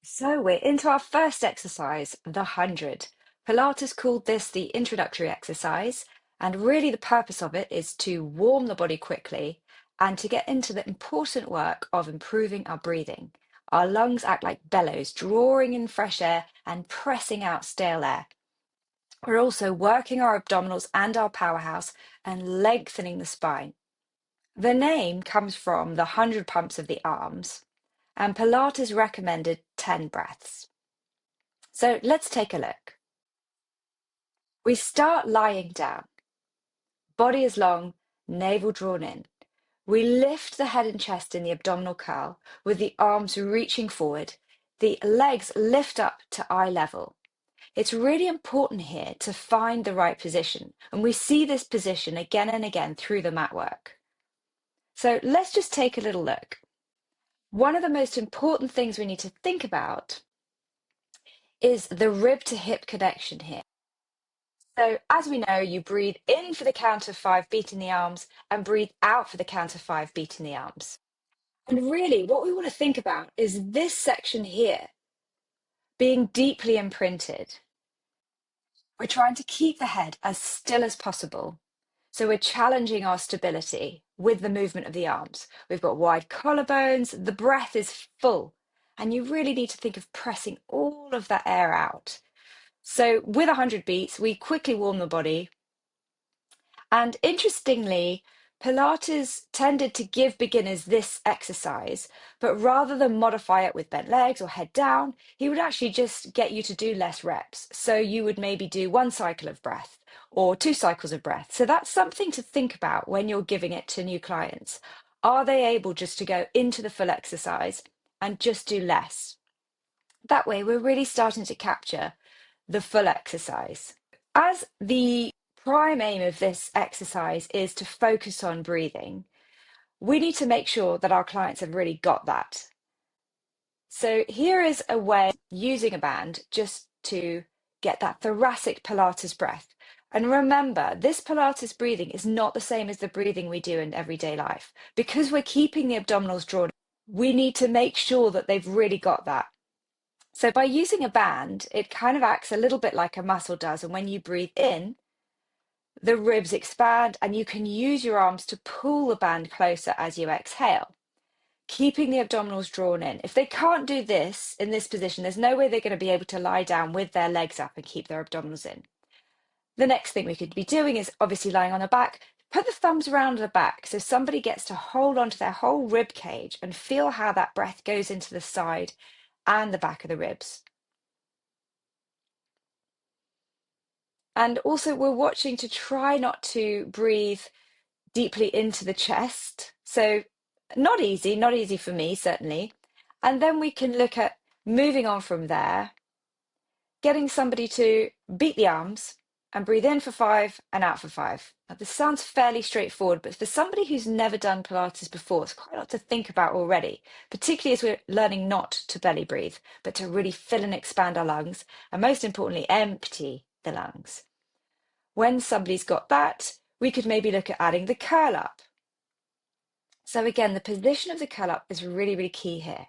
So we're into our first exercise, the 100. Pilates called this the introductory exercise, and really the purpose of it is to warm the body quickly and to get into the important work of improving our breathing. Our lungs act like bellows, drawing in fresh air and pressing out stale air. We're also working our abdominals and our powerhouse and lengthening the spine. The name comes from the 100 pumps of the arms, and Pilates recommended 10 breaths. So let's take a look. We start lying down. Body is long, navel drawn in. We lift the head and chest in the abdominal curl with the arms reaching forward. The legs lift up to eye level. It's really important here to find the right position, and we see this position again and again through the mat work. So let's just take a little look. One of the most important things we need to think about is the rib to hip connection here. So as we know, you breathe in for the count of 5, beating the arms, and breathe out for the count of 5, beating the arms. And really, what we want to think about is this section here being deeply imprinted. We're trying to keep the head as still as possible. So we're challenging our stability with the movement of the arms. We've got wide collarbones, the breath is full, and you really need to think of pressing all of that air out. So with 100 beats, we quickly warm the body. And interestingly, Pilates tended to give beginners this exercise, but rather than modify it with bent legs or head down, he would actually just get you to do less reps. So you would maybe do 1 cycle of breath or 2 cycles of breath. So that's something to think about when you're giving it to new clients. Are they able just to go into the full exercise and just do less? That way, we're really starting to capture the full exercise. As the prime aim of this exercise is to focus on breathing, we need to make sure that our clients have really got that. So here is a way using a band just to get that thoracic Pilates breath. And remember, this Pilates breathing is not the same as the breathing we do in everyday life. Because we're keeping the abdominals drawn, we need to make sure that they've really got that. So by using a band, it kind of acts a little bit like a muscle does. And when you breathe in, the ribs expand and you can use your arms to pull the band closer as you exhale, keeping the abdominals drawn in. If they can't do this in this position, there's no way they're going to be able to lie down with their legs up and keep their abdominals in. The next thing we could be doing is obviously lying on the back. Put the thumbs around the back so somebody gets to hold onto their whole rib cage and feel how that breath goes into the side and the back of the ribs. And also we're watching to try not to breathe deeply into the chest. So not easy for me, certainly. And then we can look at moving on from there, getting somebody to beat the arms and breathe in for 5 and out for 5. Now, this sounds fairly straightforward, but for somebody who's never done Pilates before, it's quite a lot to think about already, particularly as we're learning not to belly breathe, but to really fill and expand our lungs, and most importantly, empty the lungs. When somebody's got that, we could maybe look at adding the curl up. So again, the position of the curl up is really, really key here.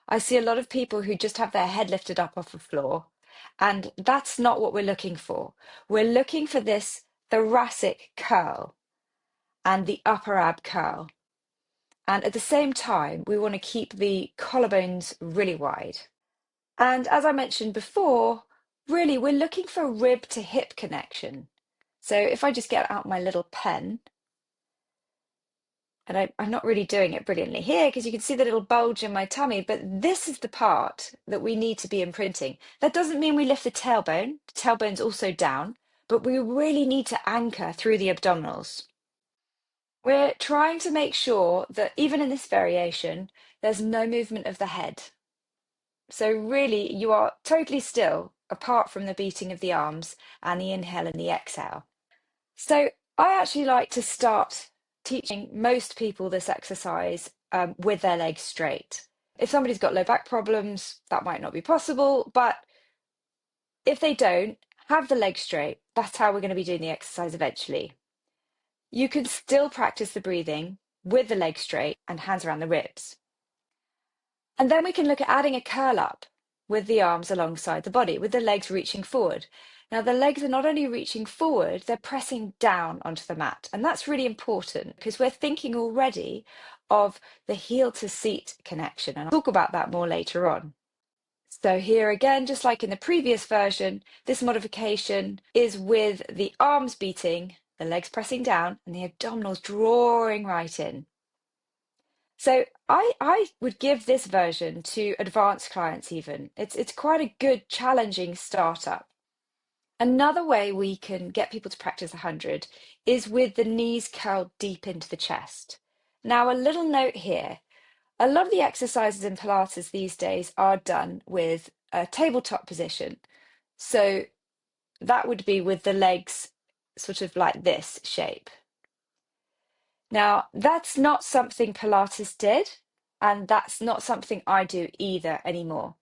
I see a lot of people who just have their head lifted up off the floor, and that's not what we're looking for. We're looking for this thoracic curl and the upper ab curl. And at the same time, we want to keep the collarbones really wide. And as I mentioned before, really, we're looking for rib to hip connection. So if I just get out my little pen, and I'm not really doing it brilliantly here because you can see the little bulge in my tummy, but this is the part that we need to be imprinting. That doesn't mean we lift the tailbone. The tailbone's also down, but we really need to anchor through the abdominals. We're trying to make sure that even in this variation, there's no movement of the head. So really, you are totally still apart from the beating of the arms and the inhale and the exhale. So I actually like to start teaching most people this exercise with their legs straight. If somebody's got low back problems, that might not be possible, but if they don't, have the legs straight. That's how we're going to be doing the exercise eventually. You can still practice the breathing with the legs straight and hands around the ribs. And then we can look at adding a curl up. with the arms alongside the body, with the legs reaching forward. Now, the legs are not only reaching forward, they're pressing down onto the mat. And that's really important because we're thinking already of the heel to seat connection. And I'll talk about that more later on. So here again, just like in the previous version, this modification is with the arms beating, the legs pressing down, and the abdominals drawing right in. So I would give this version to advanced clients even. It's quite a good challenging startup. Another way we can get people to practice 100 is with the knees curled deep into the chest. Now, a little note here. A lot of the exercises in Pilates these days are done with a tabletop position. So that would be with the legs sort of like this shape. Now, that's not something Pilates did, and that's not something I do either anymore.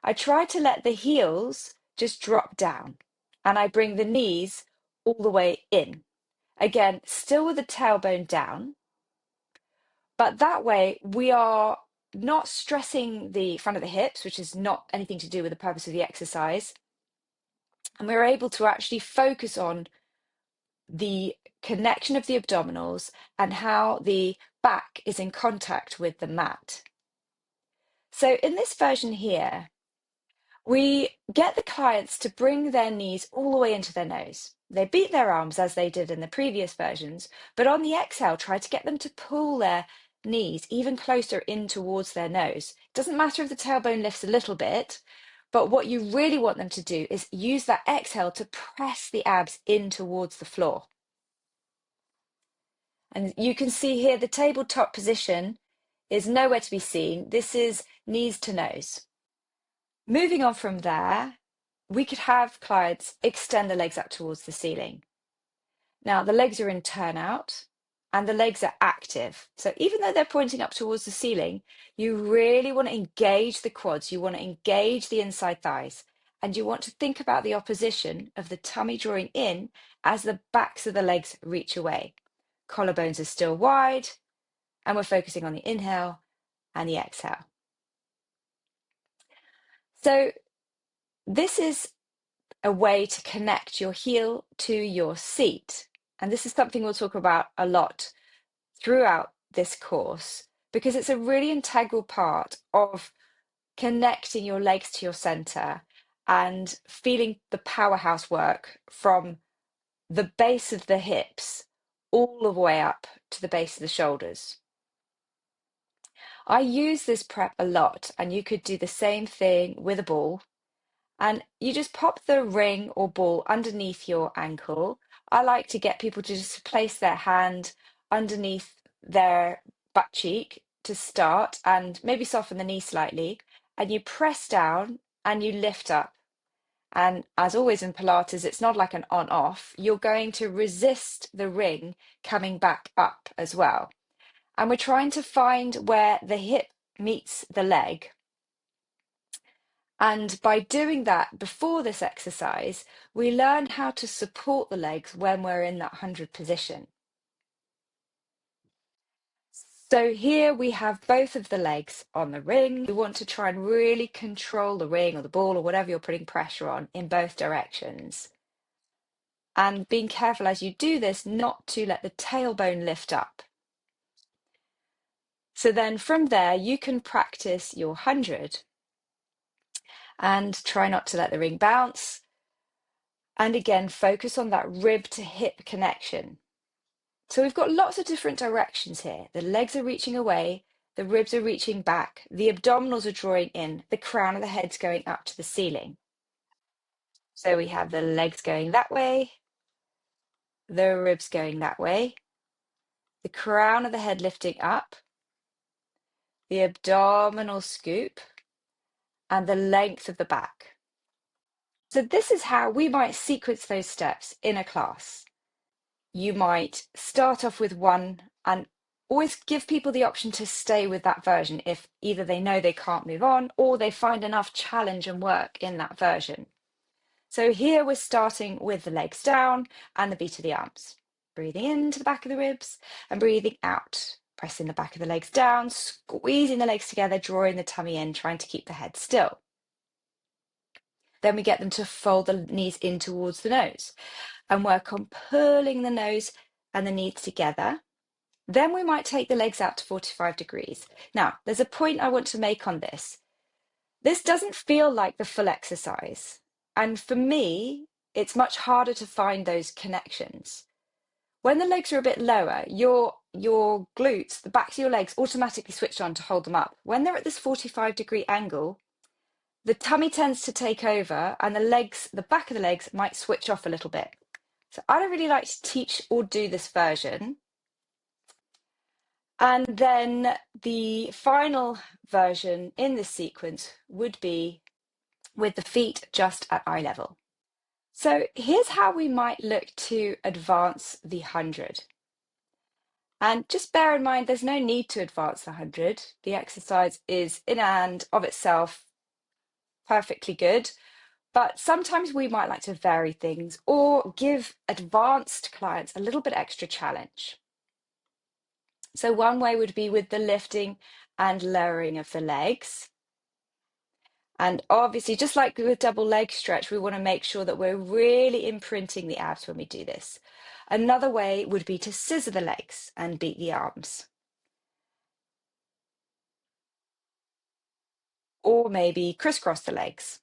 I try to let the heels just drop down, and I bring the knees all the way in. Again, still with the tailbone down, but that way we are not stressing the front of the hips, which is not anything to do with the purpose of the exercise. And we're able to actually focus on the connection of the abdominals and how the back is in contact with the mat. So in this version here, we get the clients to bring their knees all the way into their nose. They beat their arms as they did in the previous versions, but on the exhale, try to get them to pull their knees even closer in towards their nose. It doesn't matter if the tailbone lifts a little bit, but what you really want them to do is use that exhale to press the abs in towards the floor. And you can see here the tabletop position is nowhere to be seen. This is knees to nose. Moving on from there, we could have clients extend the legs up towards the ceiling. Now, the legs are in turnout and the legs are active. So even though they're pointing up towards the ceiling, you really want to engage the quads. You want to engage the inside thighs. And you want to think about the opposition of the tummy drawing in as the backs of the legs reach away. Collarbones are still wide, and we're focusing on the inhale and the exhale. So this is a way to connect your heel to your seat. And this is something we'll talk about a lot throughout this course because it's a really integral part of connecting your legs to your center and feeling the powerhouse work from the base of the hips all the way up to the base of the shoulders. I use this prep a lot, and you could do the same thing with a ball. And you just pop the ring or ball underneath your ankle. I like to get people to just place their hand underneath their butt cheek to start and maybe soften the knee slightly. And you press down and you lift up. And as always in Pilates, it's not like an on-off. You're going to resist the ring coming back up as well. And we're trying to find where the hip meets the leg. And by doing that before this exercise, we learn how to support the legs when we're in that 100 position. So here we have both of the legs on the ring. We want to try and really control the ring or the ball or whatever you're putting pressure on in both directions. And being careful as you do this not to let the tailbone lift up. So then from there, you can practice your 100 and try not to let the ring bounce. And again, focus on that rib to hip connection. So we've got lots of different directions here. The legs are reaching away, the ribs are reaching back, the abdominals are drawing in, the crown of the head's going up to the ceiling. So we have the legs going that way, the ribs going that way, the crown of the head lifting up, the abdominal scoop, and the length of the back. So this is how we might sequence those steps in a class. You might start off with one and always give people the option to stay with that version if either they know they can't move on or they find enough challenge and work in that version. So here we're starting with the legs down and the beat of the arms. Breathing into the back of the ribs and breathing out. Pressing the back of the legs down, squeezing the legs together, drawing the tummy in, trying to keep the head still. Then we get them to fold the knees in towards the nose and work on pulling the nose and the knees together. Then we might take the legs out to 45 degrees. Now, there's a point I want to make on this. This doesn't feel like the full exercise. And for me, it's much harder to find those connections. When the legs are a bit lower, your glutes, the backs of your legs automatically switch on to hold them up. When they're at this 45-degree angle, the tummy tends to take over and the legs, the back of the legs might switch off a little bit. So I don't really like to teach or do this version. And then the final version in this sequence would be with the feet just at eye level. So here's how we might look to advance the 100. And just bear in mind, there's no need to advance the 100. The exercise is in and of itself perfectly good. But sometimes we might like to vary things or give advanced clients a little bit extra challenge. So one way would be with the lifting and lowering of the legs. And obviously, just like with double leg stretch, we want to make sure that we're really imprinting the abs when we do this. Another way would be to scissor the legs and beat the arms. Or maybe crisscross the legs.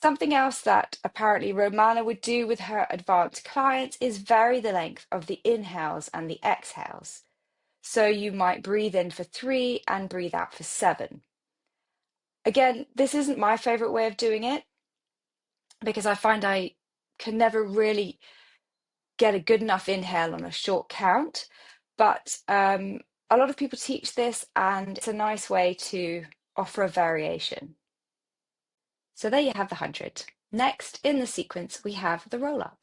Something else that apparently Romana would do with her advanced clients is vary the length of the inhales and the exhales. So you might breathe in for 3 and breathe out for 7. Again, this isn't my favorite way of doing it because I find I can never really get a good enough inhale on a short count. But a lot of people teach this and it's a nice way to offer a variation. So there you have the 100. Next in the sequence, we have the roll up.